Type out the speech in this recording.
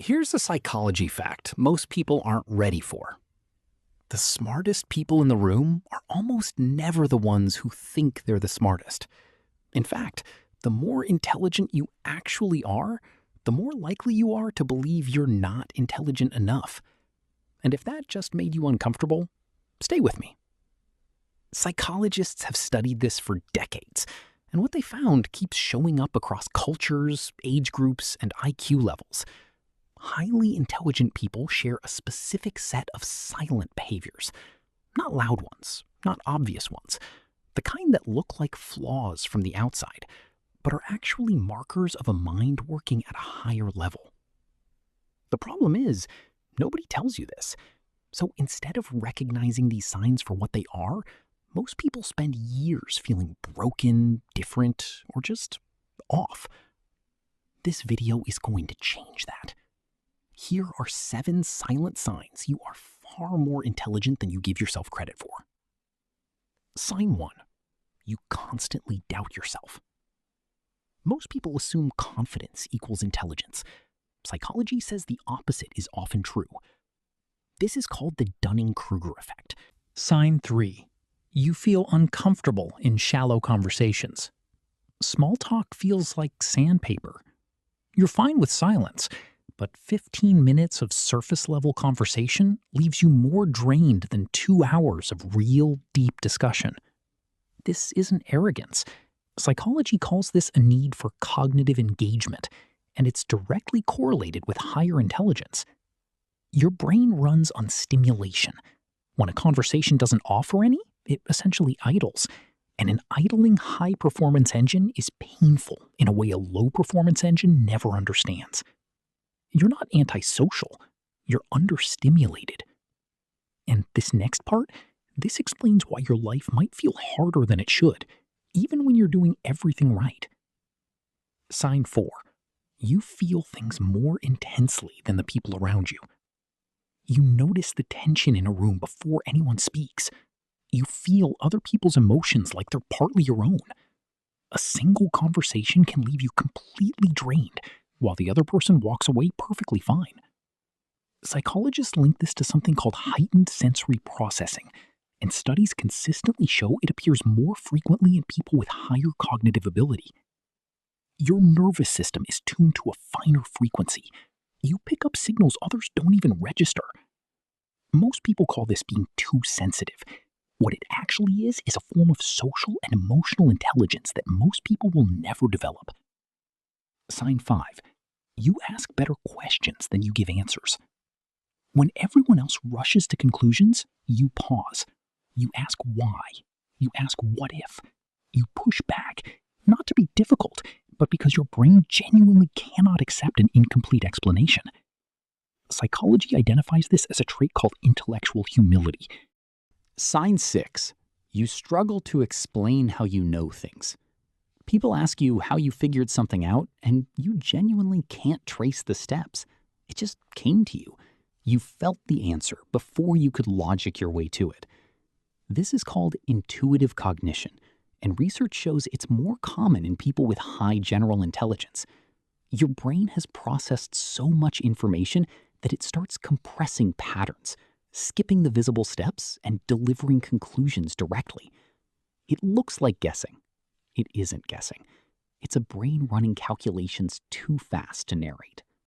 Here's a psychology fact most people aren't ready for. The smartest people in the room are almost never the ones who think they're the smartest. In fact, the more intelligent you actually are, the more likely you are to believe you're not intelligent enough. And if that just made you uncomfortable, stay with me. Psychologists have studied this for decades, and what they found keeps showing up across cultures, age groups, and IQ levels. Highly intelligent people share a specific set of silent behaviors. Not loud ones, not obvious ones, the kind that look like flaws from the outside, but are actually markers of a mind working at a higher level. The problem is, nobody tells you this. So instead of recognizing these signs for what they are, most people spend years feeling broken, different, or just off. This video is going to change that. Here are 7 silent signs you are far more intelligent than you give yourself credit for. Sign 1. You constantly doubt yourself. Most people assume confidence equals intelligence. Psychology says the opposite is often true. This is called the Dunning-Kruger effect. Sign 3. You feel uncomfortable in shallow conversations. Small talk feels like sandpaper. You're fine with silence, but 15 minutes of surface-level conversation leaves you more drained than 2 hours of real, deep discussion. This isn't arrogance. Psychology calls this a need for cognitive engagement, and it's directly correlated with higher intelligence. Your brain runs on stimulation. When a conversation doesn't offer any, it essentially idles. And an idling high-performance engine is painful in a way a low-performance engine never understands. You're not antisocial. You're understimulated. And this next part, this explains why your life might feel harder than it should, even when you're doing everything right. Sign 4. You feel things more intensely than the people around you. You notice the tension in a room before anyone speaks. You feel other people's emotions like they're partly your own. A single conversation can leave you completely drained, while the other person walks away perfectly fine. Psychologists link this to something called heightened sensory processing, and studies consistently show it appears more frequently in people with higher cognitive ability. Your nervous system is tuned to a finer frequency. You pick up signals others don't even register. Most people call this being too sensitive. What it actually is a form of social and emotional intelligence that most people will never develop. Sign 5. You ask better questions than you give answers. When everyone else rushes to conclusions, you pause. You ask why. You ask what if. You push back, not to be difficult, but because your brain genuinely cannot accept an incomplete explanation. Psychology identifies this as a trait called intellectual humility. Sign 6. You struggle to explain how you know things. People ask you how you figured something out, and you genuinely can't trace the steps. It just came to you. You felt the answer before you could logic your way to it. This is called intuitive cognition, and research shows it's more common in people with high general intelligence. Your brain has processed so much information that it starts compressing patterns, skipping the visible steps, and delivering conclusions directly. It looks like guessing. It isn't guessing. It's a brain running calculations too fast to narrate.